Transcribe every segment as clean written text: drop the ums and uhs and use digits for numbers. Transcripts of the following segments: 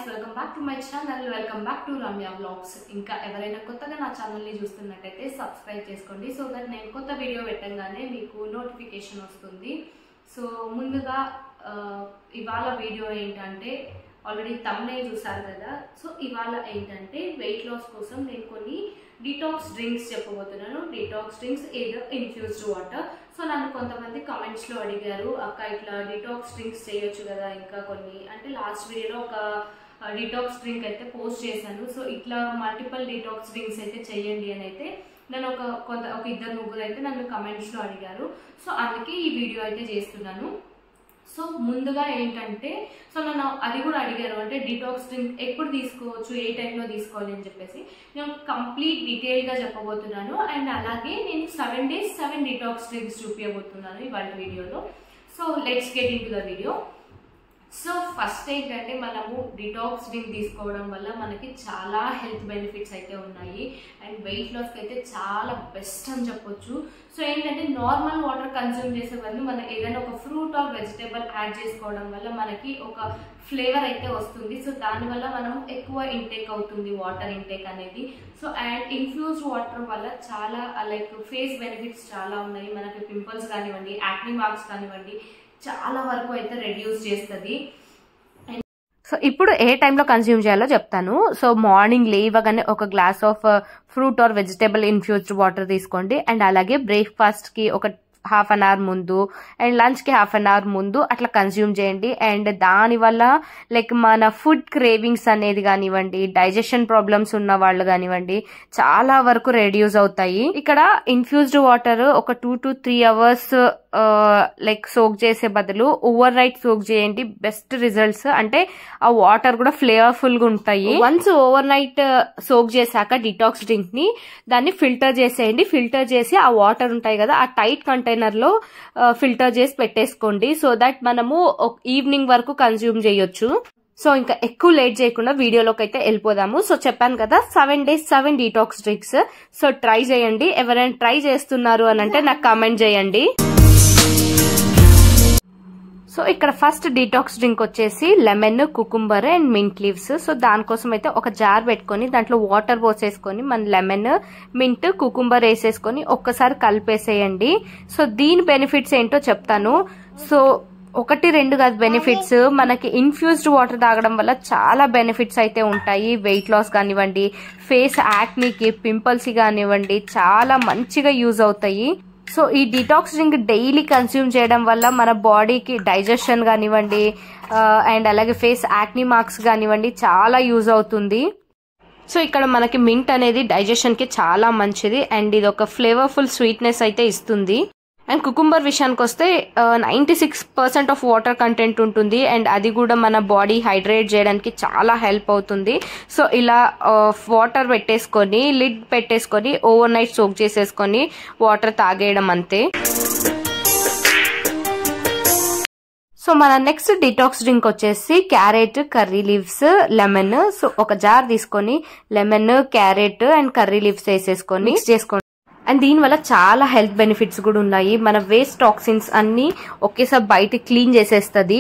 Welcome back to my channel. Welcome back to Ramya vlogs. ఇంకా ఎవరైనా కొత్తగా నా ఛానల్ని చూస్తున్నట్టయితే సబ్స్క్రైబ్ చేసుకోండి, సో దట్ నేను కొత్త వీడియో పెట్టగానే మీకు నోటిఫికేషన్ వస్తుంది. సో ముందుగా ఇవాళ వీడియో ఏంటంటే, ఆల్రెడీ థంబ్నెయిల్ చూసారు కదా. సో ఇవాళ ఏంటంటే వెయిట్ లాస్ కోసం నేను కొన్ని డిటాక్స్ డ్రింక్స్ చెప్పబోతున్నాను. డిటాక్స్ డ్రింక్స్ ఏదో ఇన్ఫ్యూజ్డ్ వాటర్. సో నన్ను కొంతమంది కమెంట్స్లో అడిగారు, అక్క ఇట్లా డిటాక్స్ డ్రింక్స్ చేయొచ్చు కదా ఇంకా కొన్ని అంటే. లాస్ట్ వీడియోలో ఒక డిటాక్స్ డ్రింక్ అయితే పోస్ట్ చేశాను. సో ఇట్లా మల్టిపుల్ డిటాక్స్ డ్రింక్స్ అయితే చెయ్యండి అని అయితే నన్ను ఒక ఇద్దరు ముగ్గురు అయితే నన్ను కమెంట్స్లో అడిగారు. సో అందుకే ఈ వీడియో అయితే చేస్తున్నాను. సో ముందుగా ఏంటంటే, సో నన్ను అది కూడా అడిగారు, అంటే డిటాక్స్ డ్రింక్ ఎప్పుడు తీసుకోవచ్చు, ఏ టైంలో తీసుకోవాలి అని చెప్పేసి నేను కంప్లీట్ డీటెయిల్గా చెప్పబోతున్నాను. అండ్ అలాగే నేను 7 days 7 డిటాక్స్ డ్రింక్స్ చూపించబోతున్నాను ఇవాళ వీడియోలో. So let's get in to the video. So first ఏంటంటే, మనము డిటాక్స్ డ్రింక్ తీసుకోవడం వల్ల మనకి చాలా హెల్త్ బెనిఫిట్స్ అయితే ఉన్నాయి. అండ్ వెయిట్ లాస్కి అయితే చాలా బెస్ట్ అని చెప్పొచ్చు. సో ఏంటంటే, నార్మల్ వాటర్ కన్జ్యూమ్ చేసే బదులు మనం ఏదైనా ఒక ఫ్రూట్ ఆర్ వెజిటేబుల్ యాడ్ చేసుకోవడం వల్ల మనకి ఒక ఫ్లేవర్ అయితే వస్తుంది. సో దానివల్ల మనం ఎక్కువ ఇంటేక్ అవుతుంది వాటర్ ఇంటేక్ అనేది. సో అండ్ ఇన్ఫ్యూజ్డ్ వాటర్ వల్ల చాలా లైక్ ఫేస్ బెనిఫిట్స్ చాలా ఉన్నాయి. మనకి పింపుల్స్ కానివ్వండి, యాక్నీ మార్క్స్ కానివ్వండి, చాలా వరకు అయితే రెడ్యూస్ చేస్తుంది. సో ఇప్పుడు ఏ టైంలో కన్స్యూమ్ చేయాలో చెప్తాను. సో మార్నింగ్ లేవగానే ఒక glass of fruit or vegetable infused water తీసుకోండి. అండ్ అలాగే బ్రేక్ఫాస్ట్కి ఒక ½ an hour ముందు అండ్ లంచ్కి ½ an hour ముందు అట్లా కన్స్యూమ్ చేయండి. అండ్ దానివల్ల లైక్ మన ఫుడ్ క్రేవింగ్స్ అనేది కానివ్వండి, డైజెషన్ ప్రాబ్లమ్స్ ఉన్న వాళ్ళు కానివ్వండి, చాలా వరకు రెడ్యూస్ అవుతాయి. ఇక్కడ ఇన్ఫ్యూజ్డ్ వాటర్ ఒక 2 to 3 hours లైక్ సోక్ చేసే బదులు ఓవర్ నైట్ సోక్ చేయండి. బెస్ట్ రిజల్ట్స్ అంటే ఆ వాటర్ కూడా ఫ్లేవర్ఫుల్ గా ఉంటాయి. వన్స్ ఓవర్ నైట్ సోక్ చేశాక డిటాక్స్ డ్రింక్ ని దాన్ని ఫిల్టర్ చేసేయండి. ఫిల్టర్ చేసి ఆ వాటర్ ఉంటాయి కదా, ఆ టైట్ కంటైనర్ లో ఫిల్టర్ చేసి పెట్టేసుకోండి. సో దట్ మనము ఈవినింగ్ వరకు కన్స్యూమ్ చేయొచ్చు. సో ఇంకా ఎక్కువ లేట్ చేయకుండా వీడియోలోకి అయితే వెళ్ళిపోదాము. సో చెప్పాను కదా 7 days 7 detox drinks. So try చేయండి. ఎవరైనా ట్రై చేస్తున్నారు అని అంటే నాకు కామెంట్ చేయండి. సో ఇక్కడ ఫస్ట్ డిటాక్స్ డ్రింక్ వచ్చేసి lemon, cucumber and mint leaves. So దానికోసం అయితే ఒక జార్ పెట్టుకొని దాంట్లో వాటర్ పోసేసుకొని మన లెమన్, మింట్, కుకుంబర్ వేసేసుకొని ఒక్కసారి కలిపేసేయండి. సో దీని బెనిఫిట్స్ ఏంటో చెప్తాను. సో 1-2 కాదు బెనిఫిట్స్. మనకి ఇన్ఫ్యూజ్డ్ వాటర్ తాగడం వల్ల చాలా బెనిఫిట్స్ అయితే ఉంటాయి. వెయిట్ లాస్ కానివ్వండి, ఫేస్ యాక్నీకి, పింపుల్స్ కానివ్వండి, చాలా మంచిగా యూజ్ అవుతాయి. సో ఈ డిటాక్స్ డ్రింక్ డైలీ కన్స్యూమ్ చేయడం వల్ల మన బాడీకి డైజెషన్ కానివ్వండి అండ్ అలాగే ఫేస్ యాక్నీ మార్క్స్ కానివ్వండి చాలా యూజ్ అవుతుంది. సో ఇక్కడ మనకి మింట్ అనేది డైజెషన్ కి చాలా మంచిది అండ్ ఇది ఒక ఫ్లేవర్ఫుల్ స్వీట్నెస్ అయితే ఇస్తుంది. అండ్ కుకుంబర్ విషయానికి వస్తే 96% ఆఫ్ వాటర్ కంటెంట్ ఉంటుంది అండ్ అది కూడా మన బాడీ హైడ్రేట్ చేయడానికి చాలా హెల్ప్ అవుతుంది. సో ఇలా వాటర్ పెట్టేసుకొని లిడ్ పెట్టేసుకొని ఓవర్ నైట్ సోక్ చేసేసుకొని వాటర్ తాగేయడం అంతే. సో మన నెక్స్ట్ డిటాక్స్ డ్రింక్ వచ్చేసి carrot, curry leaves, lemon. So ఒక జార్ తీసుకొని lemon, carrot and curry leaves వేసేసుకొని మిక్స్ చేసుకోండి. అండ్ దీనివల్ల చాలా హెల్త్ బెనిఫిట్స్ కూడా ఉన్నాయి. మన వేస్ట్ టాక్సిన్స్ అన్ని ఒకేసారి బయట క్లీన్ చేసేస్తుంది.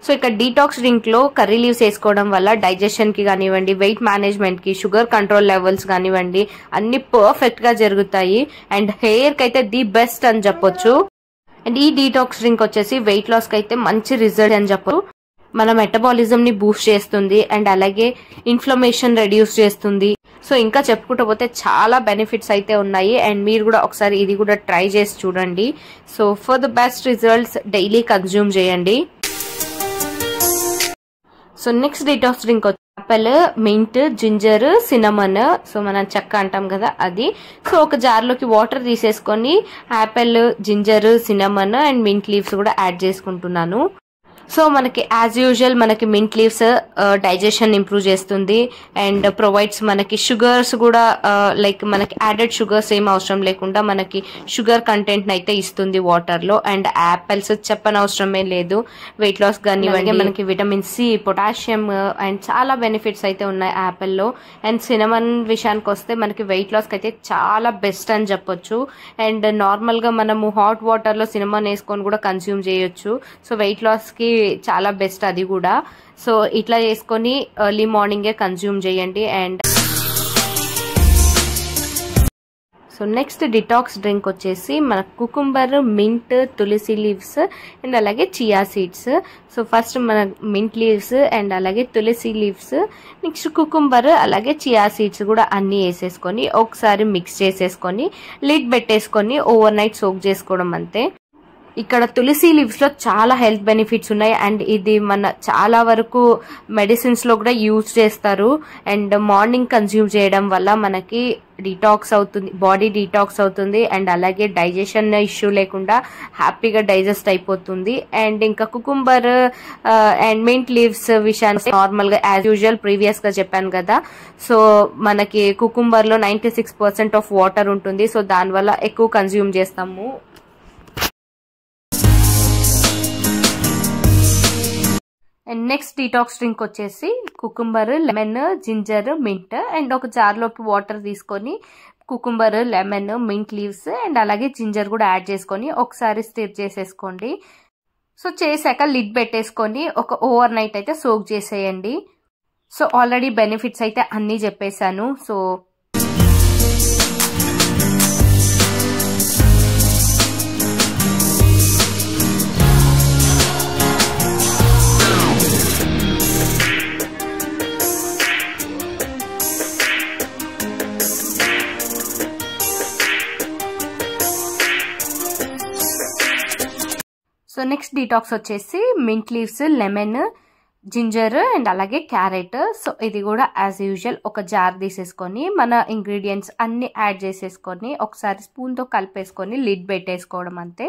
సో ఇక్కడ డీటాక్స్ డ్రింక్ లో కర్రీ లీవ్స్ వేసుకోవడం వల్ల డైజెషన్ కి కానివ్వండి, వెయిట్ మేనేజ్మెంట్ కి, షుగర్ కంట్రోల్ లెవెల్స్ కానివ్వండి అన్ని పర్ఫెక్ట్ గా జరుగుతాయి. అండ్ హెయిర్ కి అయితే ది బెస్ట్ అని చెప్పొచ్చు. అండ్ ఈ డీటాక్స్ డ్రింక్ వచ్చేసి వెయిట్ లాస్ కి అయితే మంచి రిజల్ట్ అని చెప్పొచ్చు. మన మెటబాలిజం ని బూస్ట్ చేస్తుంది అండ్ అలాగే ఇన్ఫ్లమేషన్ రెడ్యూస్ చేస్తుంది. సో ఇంకా చెప్పుకుంటూ పోతే చాలా బెనిఫిట్స్ అయితే ఉన్నాయి అండ్ మీరు కూడా ఒకసారి ఇది కూడా ట్రై చేసి చూడండి. So for the best results daily consume చేయండి. సో నెక్స్ట్ డిటాక్స్ డ్రింక్ వచ్చి Apple, mint, ginger, cinnamon. So మనం చెక్క అంటాం కదా అది. సో ఒక జార్లోకి వాటర్ తీసేసుకొని Apple, ginger, cinnamon and mint leaves కూడా యాడ్ చేసుకుంటున్నాను. సో మనకి యాజ్ యూజువల్ మనకి మింట్ లీవ్స్ డైజెషన్ ఇంప్రూవ్ చేస్తుంది అండ్ ప్రొవైడ్స్ మనకి షుగర్స్ కూడా లైక్ మనకి యాడెడ్ షుగర్స్ ఏం అవసరం లేకుండా మనకి షుగర్ కంటెంట్ అయితే ఇస్తుంది వాటర్ లో. అండ్ యాపిల్స్ చెప్పనవసరమే లేదు, వెయిట్ లాస్ కానివ్వండి, మనకి విటమిన్ సి, పొటాషియం అండ్ చాలా బెనిఫిట్స్ అయితే ఉన్నాయి యాపిల్ లో. అండ్ సినమన్ విషయానికి వస్తే మనకి వెయిట్ లాస్ కి అయితే చాలా బెస్ట్ అని చెప్పొచ్చు. అండ్ నార్మల్ గా మనము హాట్ వాటర్ లో సినమన్ వేసుకొని కూడా కన్స్యూమ్ చేయొచ్చు. సో వెయిట్ లాస్ కి చాలా బెస్ట్ అది కూడా. సో ఇట్లా చేసుకొని ఎర్లీ మార్నింగే కన్జ్యూమ్ చేయండి. And so next detox drink వచ్చేసి మన కుకుంబర్, మింట్, తులసి లీవ్స్ అండ్ అలాగే చియా సీడ్స్. సో ఫస్ట్ మన మింట్ లీవ్స్ అండ్ అలాగే తులసి లీవ్స్, నెక్స్ట్ కుకుంబర్ అలాగే చియా సీడ్స్ కూడా అన్నీ వేసేసుకొని ఒకసారి మిక్స్ చేసేసుకొని లిడ్ పెట్టేసుకొని ఓవర్ నైట్ సోక్ చేసుకోవడం అంతే. ఇక్కడ తులసి లీవ్స్ లో చాలా హెల్త్ బెనిఫిట్స్ ఉన్నాయి అండ్ ఇది మన చాలా వరకు మెడిసిన్స్ లో కూడా యూజ్ చేస్తారు. అండ్ మార్నింగ్ కన్జ్యూమ్ చేయడం వల్ల మనకి డిటాక్స్ అవుతుంది, బాడీ డిటాక్స్ అవుతుంది అండ్ అలాగే డైజెషన్ ఇష్యూ లేకుండా హ్యాపీగా డైజెస్ట్ అయిపోతుంది. అండ్ ఇంకా కుకుంబర్ అండ్ మింట్ లీవ్స్ విషయాన్ని నార్మల్ గా యాజ్ యూజువల్ ప్రీవియస్ గా చెప్పాను కదా. సో మనకి కుకుంబర్ లో 96% ఆఫ్ వాటర్ ఉంటుంది. సో దానివల్ల ఎక్కువ కన్జ్యూమ్ చేస్తాము. అండ్ నెక్స్ట్ డిటాక్స్ డ్రింక్ వచ్చేసి cucumber, lemon, ginger, mint and ఒక జార్లోకి వాటర్ తీసుకొని cucumber, lemon, mint leaves and అలాగే జింజర్ కూడా యాడ్ చేసుకొని ఒకసారి స్టిర్ చేసేసుకోండి. సో చేశాక లిడ్ పెట్టేసుకొని ఒక ఓవర్ నైట్ అయితే సోక్ చేసేయండి. సో ఆల్రెడీ బెనిఫిట్స్ అయితే అన్నీ చెప్పేశాను. సో సో నెక్స్ట్ డిటాక్స్ వచ్చేసి mint leaves, lemon, ginger and అలాగే క్యారెట్. సో ఇది కూడా యాజ్ యూజువల్ ఒక జార్ తీసేసుకొని మన ఇంగ్రీడియంట్స్ అన్ని యాడ్ చేసేసుకొని ఒకసారి స్పూన్తో కలిపేసుకొని లిడ్ పెట్టేసుకోవడం అంతే.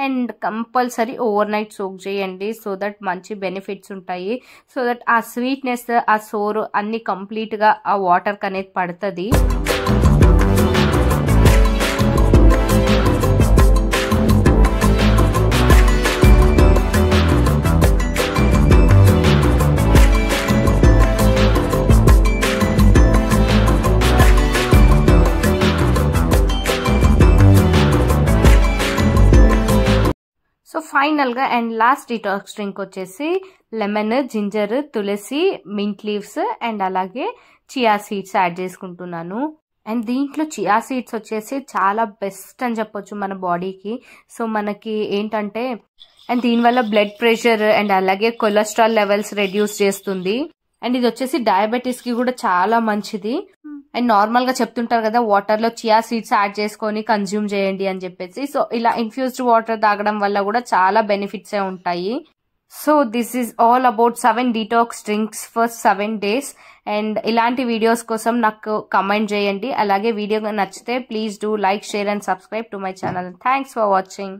And compulsory overnight soak చేయండి సో దట్ మంచి బెనిఫిట్స్ ఉంటాయి. సో దట్ ఆ స్వీట్నెస్, ఆ సోర్ అన్ని కంప్లీట్గా ఆ వాటర్కి అనేది పడుతుంది. సో ఫైనల్ గా అండ్ లాస్ట్ డిటాక్స్ డ్రింక్ వచ్చేసి లెమన్, జింజర్, తులసి, మింట్ లీవ్స్ అండ్ అలాగే చియా సీడ్స్ యాడ్ చేసుకుంటున్నాను. అండ్ దీంట్లో చియా సీడ్స్ వచ్చేసి చాలా బెస్ట్ అని చెప్పొచ్చు మన బాడీకి. సో మనకి ఏంటంటే అండ్ దీనివల్ల బ్లడ్ ప్రెషర్ అండ్ అలాగే కొలెస్ట్రాల్ లెవెల్స్ రెడ్యూస్ చేస్తుంది. అండ్ ఇది వచ్చేసి డయాబెటీస్ కి కూడా చాలా మంచిది. అండ్ నార్మల్ గా చెప్తుంటారు కదా వాటర్ లో చియా సీడ్స్ యాడ్ చేసుకొని కన్జ్యూమ్ చేయండి అని చెప్పేసి. సో ఇలా ఇన్ఫ్యూజ్డ్ వాటర్ తాగడం వల్ల కూడా చాలా బెనిఫిట్స్ ఉంటాయి. So this is all about 7 detox drinks for 7 days. And ఇలాంటి వీడియోస్ కోసం నాకు కమెంట్ చేయండి. అలాగే వీడియో నచ్చితే please do like, share and subscribe to my channel. Thanks for watching.